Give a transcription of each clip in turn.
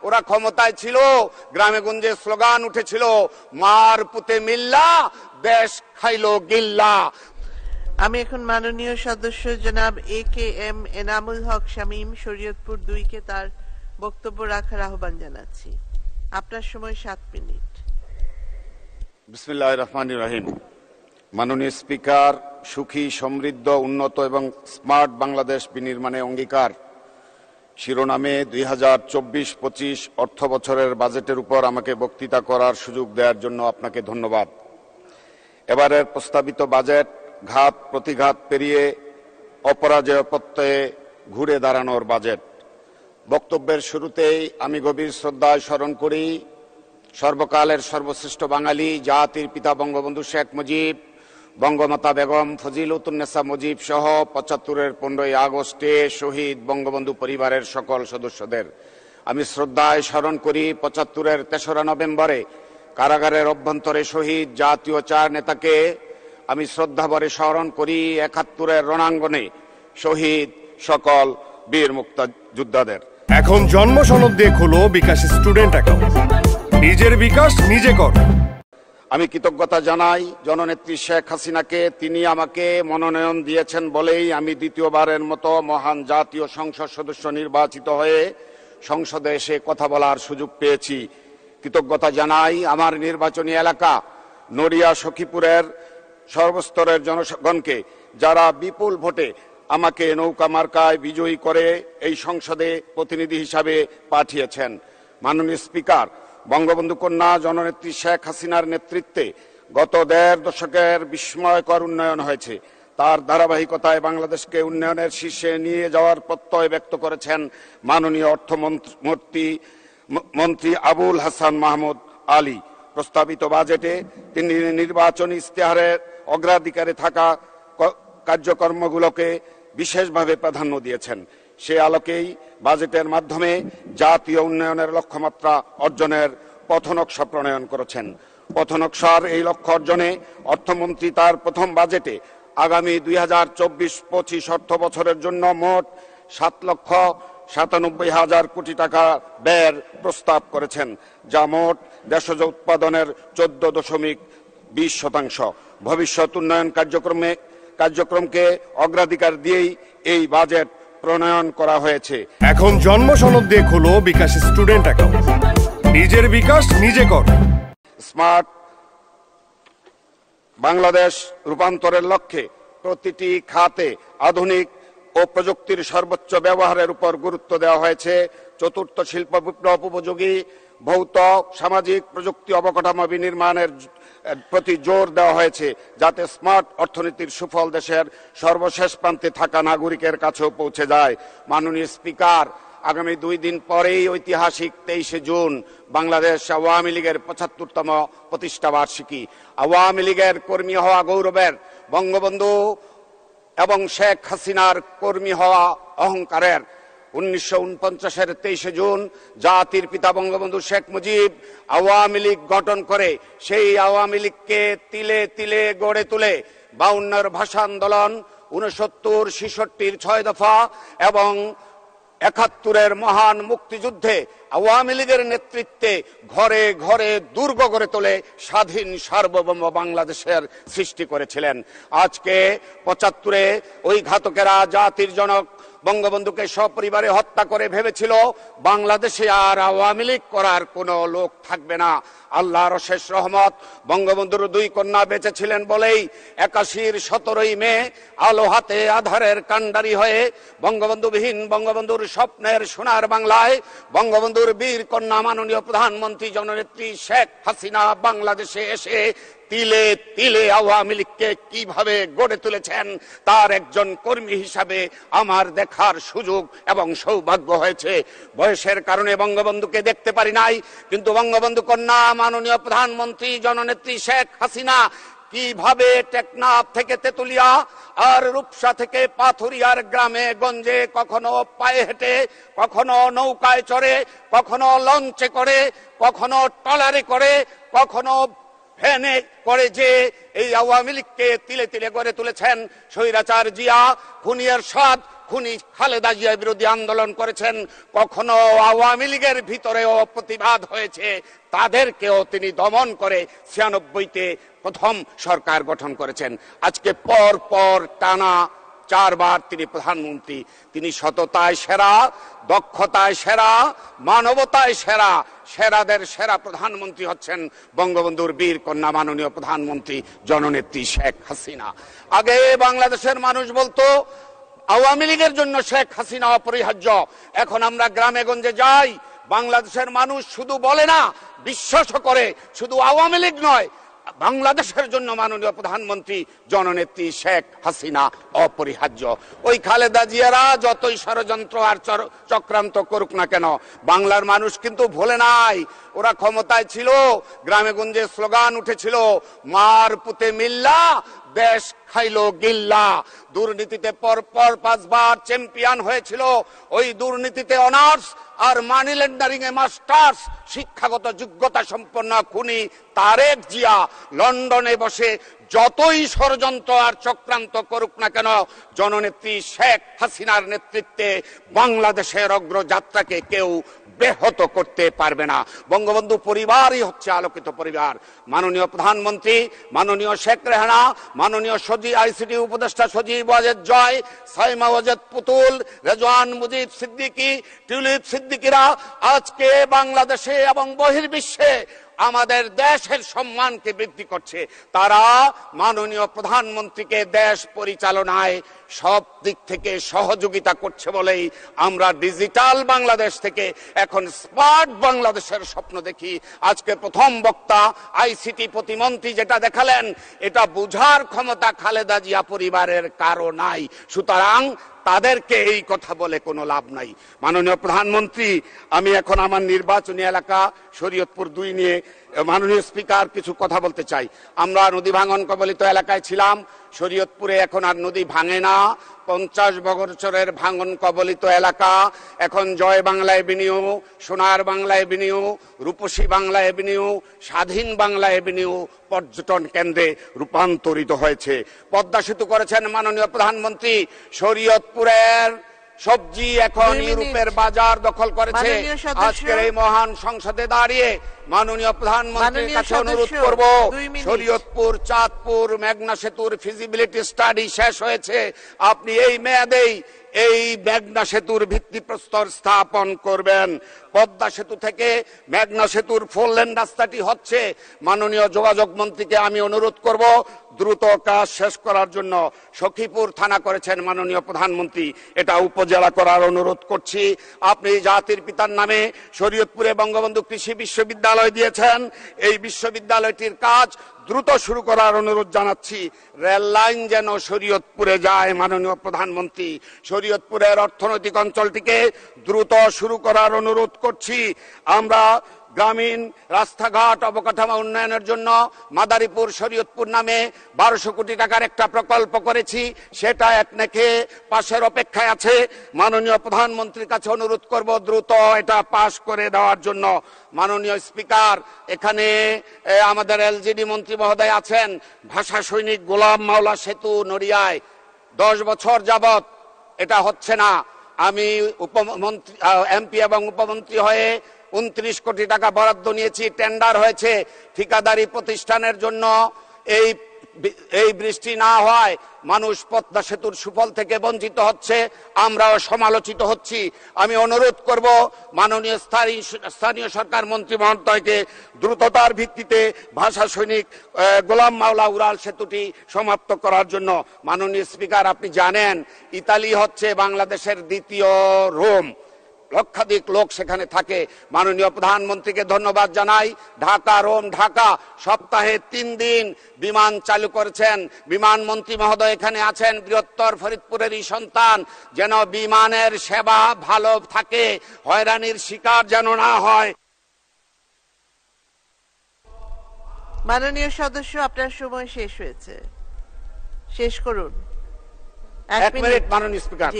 ওরা ক্ষমতায় ছিল, গ্রামে গঞ্জে স্লোগান উঠেছিল, মার পুতে মিল্লা দেশ খাইলো গিল্লা। আমি এখন মাননীয় সদস্য জনাব AKM এনামুল হক শামীম শরীয়তপুর 2 কে তার বক্তব্য রাখার আহ্বান জানাচ্ছি। আপনার সময় 7 মিনিট। বিসমিল্লাহির রহমানির রহিম। মাননীয় স্পিকার, সুখী, সমৃদ্ধ, উন্নত এবং স্মার্ট বাংলাদেশ বিনির্মাণে অঙ্গীকার শিরোনামে 2024-25 অর্থ বছরের বাজেটের উপর আমাকে বক্তৃতা করার সুযোগ দেওয়ার জন্য আপনাকে ধন্যবাদ। এবারের প্রস্তাবিত বাজেট ঘাত প্রতিঘাত পেরিয়ে অপরাজয় প্রত্যয়ে ঘুরে দাঁড়ানোর বাজেট। বক্তব্যের শুরুতেই আমি গভীর শ্রদ্ধায় স্মরণ করি সর্বকালের সর্বশ্রেষ্ঠ বাঙালি জাতির পিতা বঙ্গবন্ধু শেখ মুজিব, বঙ্গমাতা বেগম ফজিলতুন্নেসা মুজিব সহ 75-এর 15ই আগস্টে শহীদ বঙ্গবন্ধু পরিবারের সকল সদস্যদের আমি শ্রদ্ধায় স্মরণ করি। 75-এর 3রা নভেম্বরে কারাগারের অভ্যন্তরে শহীদ জাতীয় 4 নেতাকে আমি শ্রদ্ধাভরে স্মরণ করি। 71-এর রণাঙ্গনে শহীদ সকল বীর মুক্তিযোদ্ধাদের। এখন জন্ম সনদ দিয়ে খোলো বিকাশ স্টুডেন্ট অ্যাকাউন্ট, নিজের বিকাশ নিজে কর। আমি কৃতজ্ঞতা জানাই জননেত্রী শেখ হাসিনাকে। তিনি আমাকে মনোনয়ন দিয়েছেন বলেই আমি দ্বিতীয়বারের মতো মহান জাতীয় সংসদ সদস্য নির্বাচিত হয়ে সংসদে এসে কথা বলার সুযোগ পেয়েছি। কৃতজ্ঞতা জানাই আমার নির্বাচনী এলাকা নড়িয়া সখীপুরের সর্বস্তরের জনগণকে, যারা বিপুল ভোটে আমাকে নৌকা মার্কায় বিজয়ী করে এই সংসদে প্রতিনিধি হিসাবে পাঠিয়েছেন। মাননীয় স্পিকার, বঙ্গবন্ধু কন্যা জননেত্রী শেখ হাসিনার নেতৃত্বে গত 1.5 দশকের বিস্ময়কর উন্নয়ন হয়েছে। তার ধারাবাহিকতায় বাংলাদেশকে উন্নয়নের শীর্ষে নিয়ে যাওয়ার প্রত্যয় ব্যক্ত করেছেন মাননীয় অর্থমন্ত্রী আবুল হাসান মাহমুদ আলী। প্রস্তাবিত বাজেটে তিনি নির্বাচনী ইশতেহারের অগ্রাধিকারে থাকা কার্যক্রমগুলোকে বিশেষভাবে প্রাধান্য দিয়েছেন। সে আলোকেই বাজেটের মাধ্যমে জাতীয় উন্নয়নের লক্ষ্যমাত্রা অর্জনের পথনকশা প্রণয়ন করেছেন। পথনকশার এই লক্ষ্য অর্জনে অর্থমন্ত্রী তার প্রথম বাজেটে আগামী 2024-25 অর্থ বছরের জন্য মোট 7,97,000 কোটি টাকা ব্যয়ের প্রস্তাব করেছেন, যা মোট দেশজ উৎপাদনের 14.20%। ভবিষ্যৎ উন্নয়ন কার্যক্রমকে অগ্রাধিকার দিয়েই এই বাজেট প্রণয়ন করা হয়েছে। এখন জন্ম সনদ দিয়ে খোলো বিকাশ স্টুডেন্ট অ্যাকাউন্ট, নিজের বিকাশ নিজে কর। স্মার্ট বাংলাদেশ রূপান্তরের লক্ষ্যে প্রতিটি খাতে আধুনিক ও প্রযুক্তির সর্বোচ্চ ব্যবহারের উপর গুরুত্ব দেওয়া হয়েছে। চতুর্থ শিল্প বিপ্লব উপযোগী ভৌত সামাজিক প্রযুক্তি অবকাঠামো বিনির্মাণের প্রতি জোর দেওয়া হয়েছে, যাতে স্মার্ট অর্থনীতির সুফল দেশের সর্বশেষ প্রান্তে থাকা নাগরিকের কাছেও পৌঁছে যায়। মাননীয় স্পিকার, আগামী 2 দিন পরেই ঐতিহাসিক 23শে জুন বাংলাদেশ আওয়ামী লীগের 75তম প্রতিষ্ঠা বার্ষিকী। আওয়ামী লীগের কর্মী হওয়া গৌরবের, বঙ্গবন্ধু এবং শেখ হাসিনার কর্মী হওয়া অহংকারের। 1949-এর 23শে জুন জাতির পিতা বঙ্গবন্ধু শেখ মুজিব আওয়ামী লীগ গঠন করে সেই আওয়ামী লীগকে তিলে তিলে গড়ে তুলে 52-এর ভাষা আন্দোলন, 69, 66-র 6 দফা এবং 71-এর মহান মুক্তিযুদ্ধে আওয়ামী লীগের নেতৃত্বে ঘরে ঘরে দুর্গ গড়ে তোলে স্বাধীন সার্বভৌম বাংলাদেশের সৃষ্টি করেছিলেন। আজকে 75-এ ওই ঘাতকেরা জাতির জনক বঙ্গবন্ধুকে সপরিবারে হত্যা করে ভেবেছিল বাংলাদেশে আর আওয়ামী লীগ করার কোনো লোক থাকবে না। আল্লাহর অশেষ রহমত, বঙ্গবন্ধুর 2 কন্যা বেঁচে ছিলেন বলেই 81-র 17ই মে আলো হাতে আধারের কাণ্ডারি হয়ে বঙ্গবন্ধুবিহীন বঙ্গবন্ধুর স্বপ্নের সোনার বাংলায় বঙ্গবন্ধুর বীর কন্যা মাননীয় প্রধানমন্ত্রী জননেত্রী শেখ হাসিনা বাংলাদেশে এসে তিলে তিলে আওয়ামী লীগকে কিভাবে গড়ে তুলেছেন তার একজন কর্মী হিসাবে আমার দেখার সুযোগ এবং সৌভাগ্য হয়েছে। বয়সের কারণে বঙ্গবন্ধুকে দেখতে পারি নাই, কিন্তু বঙ্গবন্ধু কন্যা মাননীয় প্রধানমন্ত্রী জননেত্রী শেখ হাসিনা কিভাবে টেকনাফ থেকে তেতুলিয়া আর রূপসা থেকে পাথুরিয়ার গ্রামে গঞ্জে কখনো পায়ে হেঁটে, কখনো নৌকায় চড়ে, কখনো লঞ্চে করে, কখনো ট্রলারে করে, কখনো ভ্যানে করে যে এই আওয়ামী লীগকে তিলে তিলে গড়ে তুলেছেন। স্বৈরাচার জিয়া, খুনি এরশাদ, খুনি খালেদা জিয়া বিরোধী আন্দোলন করেছেন, কখনো আওয়ামী লীগের ভিতরেও প্রতিবাদ হয়েছে, তাদেরকেও তিনি দমন করে 96-তে প্রথম সরকার গঠন করেছেন। আজকে পর পর টানা 4 বার তিনি প্রধানমন্ত্রী। তিনি সততায় সেরা, দক্ষতায় সেরা, মানবতায় সেরা, সেরাদের সেরা প্রধানমন্ত্রী হচ্ছেন বঙ্গবন্ধুর বীর কন্যা মাননীয় প্রধানমন্ত্রী জননেত্রী শেখ হাসিনা। আগে বাংলাদেশের মানুষ বলতো আওয়ামী লীগের জন্য শেখ হাসিনা অপরিহার্য। এখন আমরা গ্রামে গঞ্জে যাই, বাংলাদেশের মানুষ শুধু বলে না, বিশ্বাসও করে, শুধু আওয়ামী লীগ নয়, বাংলাদেশের জন্য মাননীয় প্রধানমন্ত্রী জননেত্রী শেখ হাসিনা অপরিহার্য। ওই খালেদা জিয়ারা যতই ষড়যন্ত্র আর চক্রান্ত করুক না কেন, বাংলার মানুষ কিন্তু ভোলে নাই। ওরা ক্ষমতায় ছিল, গ্রামে গঞ্জে স্লোগান উঠেছিল, মার পুতে মিল্লা দেশ খাইলো গিল্লা। দুর্নীতিতে পরপর 5 বার চ্যাম্পিয়ন হয়েছিল। ওই দুর্নীতিতে অনার্স আর মানি লেন্ডারিং এ মাস্টার্স, শিক্ষাগত যোগ্যতা সম্পন্ন খুনি তারেক জিয়া লন্ডনে বসে যতই ষড়যন্ত্র আর চক্রান্ত করুক না কেন, জননেত্রী শেখ হাসিনার নেতৃত্বে বাংলাদেশের অগ্রযাত্রাকে কেউ ব্যাহত করতে পারবে না। বঙ্গবন্ধু পরিবারই হচ্ছে আলোকিত পরিবার। মাননীয় প্রধানমন্ত্রী, মাননীয় শেখ রেহানা, মাননীয় আইসিটি উপদেষ্টা সজীব ওয়াজেদ জয়, সাইমা ওয়াজেদ পুতুল, রেজওয়ান মুজিব সিদ্দিকী, টিউলিপ সিদ্দিকীরা আজকে বাংলাদেশে এবং বহির্বিশ্বে আমাদের দেশের সম্মানকে বৃদ্ধি করছে। তারা মাননীয় প্রধানমন্ত্রীকে দেশ পরিচালনায় সব দিক থেকে সহযোগিতা করছে বলেই আমরা ডিজিটাল বাংলাদেশ থেকে এখন স্মার্ট বাংলাদেশের স্বপ্ন দেখি। আজকে প্রথম বক্তা আইসিটি প্রতিমন্ত্রী যেটা দেখালেন, এটা বুঝার ক্ষমতা খালেদা জিয়া পরিবারের কারো নাই। সুতরাং তাদেরকে এই কথা বলে কোনো লাভ নাই। মাননীয় প্রধানমন্ত্রী, আমি এখন আমার নির্বাচনী এলাকা শরীয়তপুর 2 নিয়ে মাননীয় স্পিকার কিছু কথা বলতে চাই। আমরা নদী ভাঙন কবলিত এলাকায় ছিলাম। শরীয়তপুরে এখন আর নদী ভাঙে না। 50 বছরের ভাঙন কবলিত এলাকা এখন জয় বাংলা এভিনিউ, সোনার বাংলা এভিনিউ, রূপসী বাংলা এভিনিউ, স্বাধীন বাংলা এভিনিউ পর্যটন কেন্দ্রে রূপান্তরিত হয়েছে। পদ্মা সেতু করেছেন মাননীয় প্রধানমন্ত্রী। শরীয়তপুরের সবজি এখন ইউরোপের বাজার দখল করেছে। আজকের এই মহান সংসদে দাঁড়িয়ে মাননীয় প্রধানমন্ত্রীর কাছে অনুরোধ করব, শরীয়তপুর চাঁদপুর মেঘনা সেতুর ফিজিবিলিটি স্টাডি শেষ হয়েছে। আপনি এই মেয়াদেই এই মেঘনা সেতুর ভিত্তিপ্রস্তর স্থাপন করবেন। পদ্মা সেতু থেকে মেঘনা সেতুর 4 লেন রাস্তাটি হচ্ছে। মাননীয় যোগাযোগ মন্ত্রীকে আমি অনুরোধ করব দ্রুত কাজ শেষ করার জন্য। সখীপুর থানা করেছেন মাননীয় প্রধানমন্ত্রী, এটা উপজেলা করার অনুরোধ করছি। আপনি জাতির পিতার নামে শরীয়তপুরে বঙ্গবন্ধু কৃষি বিশ্ববিদ্যালয় দিয়েছেন, এই বিশ্ববিদ্যালয়টির কাজ দ্রুত শুরু করার অনুরোধ জানাচ্ছি। রেল লাইন যেন শরীয়তপুরে যায় মাননীয় প্রধানমন্ত্রী। শরীয়তপুরের অর্থনৈতিক অঞ্চলটিকে দ্রুত শুরু করার অনুরোধ করছি। আমরা গ্রামীণ রাস্তাঘাট অবকাঠামো উন্নয়নের জন্য মাদারীপুর শরীয়তপুর নামে 1200 কোটি টাকার একটা প্রকল্প করেছি, সেটা একনেকে পাশের অপেক্ষায় আছে। মাননীয় প্রধানমন্ত্রীর কাছে অনুরোধ করব দ্রুত এটা পাশ করে দেওয়ার জন্য। মাননীয় স্পিকার, এখানে আমাদের এলজিডি মন্ত্রী মহোদয় আছেন। ভাষা সৈনিক গোলাম মাওলা সেতু নড়িয়ায় 10 বছর যাবত এটা হচ্ছে না। আমি উপমন্ত্রী এমপি এবং উপমন্ত্রী হয়ে 29 কোটি টাকা বরাদ্দ নিয়েছি, টেন্ডার হয়েছে। ঠিকাদারি প্রতিষ্ঠানের জন্য এই বৃষ্টি না হয় মানুষ পদ্মা সেতুর সুফল থেকে বঞ্চিত হচ্ছে, আমরাও সমালোচিত হচ্ছি। আমি অনুরোধ করব মাননীয় স্থানীয় সরকার মন্ত্রী মহোদয়কে দ্রুততার ভিত্তিতে ভাষা সৈনিক গোলাম মাওলা উড়াল সেতুটি সমাপ্ত করার জন্য। মাননীয় স্পিকার, আপনি জানেন ইতালি হচ্ছে বাংলাদেশের দ্বিতীয় রোম, লক্ষাধিক লোক সেখানে থাকে। মাননীয় প্রধানমন্ত্রীকে ধন্যবাদ জানাই। ঢাকা রোম ঢাকা সপ্তাহে 3 দিন বিমান চালু করেছেন। বিমান মন্ত্রী মহোদয় এখানে আছেন, বৃহত্তর ফরিদপুরেরই সন্তান। যেন বিমানের সেবা ভালো থাকে, হয়রানির শিকার যেন না হয়। মাননীয় সদস্য, আপনার সময় শেষ হয়েছে, শেষ করুন। 1 মিনিট মাননীয় স্পিকার।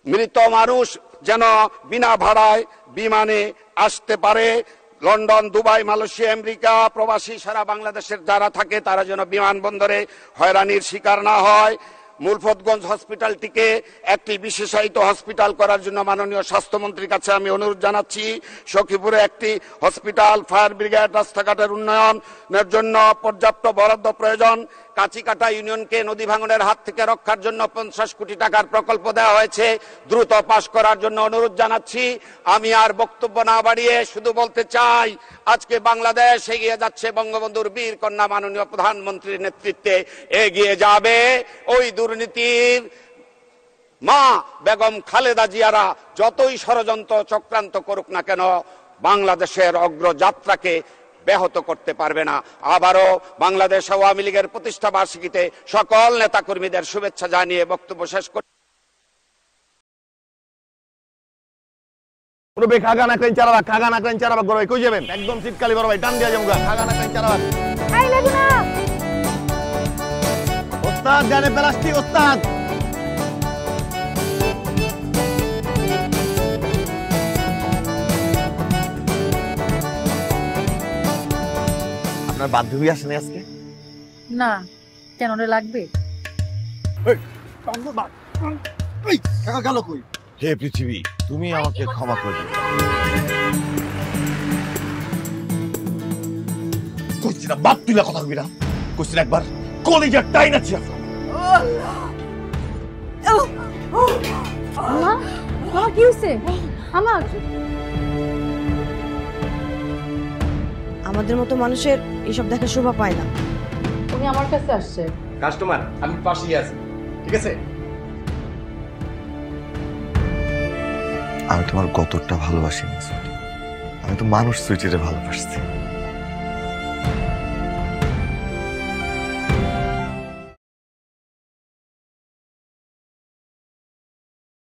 মৃত মানুষ যেন বিনা ভাড়ায় বিমানে আসতে পারে। লন্ডন, দুবাই, মালয়েশিয়া, আমেরিকা প্রবাসী সারা বাংলাদেশের যারা থাকে তারা যেন বিমানবন্দরে হয়রানির শিকার না হয়। মুলফতগঞ্জ হসপিটালটিকে একটি বিশেষায়িত হসপিটাল করার জন্য মাননীয় স্বাস্থ্যমন্ত্রীর কাছে আমি অনুরোধ জানাচ্ছি। সখীপুরে একটি হসপিটাল, ফায়ার ব্রিগেড, রাস্তাঘাটের উন্নয়নের জন্য পর্যাপ্ত বরাদ্দ প্রয়োজন। কাঁচিকাটা ইউনিয়নকে নদী ভাঙনের হাত থেকে রক্ষার জন্য 50 কোটি টাকার প্রকল্প দেওয়া হয়েছে, দ্রুত পাশ করার জন্য অনুরোধ জানাচ্ছি। আমি আর বক্তব্য না বাড়িয়ে শুধু বলতে চাই, আজকে বাংলাদেশ এগিয়ে যাচ্ছে বঙ্গবন্ধুর বীর কন্যা মাননীয় প্রধানমন্ত্রীর নেতৃত্বে এগিয়ে যাবে। ওই দুর্নীতির মা বেগম খালেদা জিয়ারা যতই ষড়যন্ত্র চক্রান্ত করুক না কেন, বাংলাদেশের অগ্রযাত্রাকে ব্যাহত করতে পারবে না। আবারও বাংলাদেশ আওয়ামী লীগের প্রতিষ্ঠা বার্ষিকীতে সকল নেতাকর্মীদের শুভেচ্ছা জানিয়ে বক্তব্য শেষ করছি। পুরো খাগা নাকলেন চারাবাগ, খাগা নাকলেন চারাবাগ বড় ভাই কই যাবেন? একদম শীতকালী বড় ভাই টান দিয়া যাবো, খাগা নাকলেন চারাবাগ। আই লাগু না ওস্তাদ গানে প্লাস্টিক ওস্তাদ। আপনার বান্ধবী আসেনি আজকে? না, কেন রে লাগবে? কাকা গেল কই? হে পৃথিবী, তুমি আমাকে ক্ষমা করে দিও। কইছি না বাপ তুই না কথা কবি না, কইছি না একবার কলেজের টাইন আছে। আমার কি হইছে? আমাদের মতো মানুষের এইসব দেখা শোভা পায় না। উনি আমার কাছে আসছে। কাস্টমার আমি পাশেই আছি, ঠিক আছে? আমি তোমার কতটা ভালোবাসি, আমি তো মানুষ সুইটিরে ভালোবাসছি।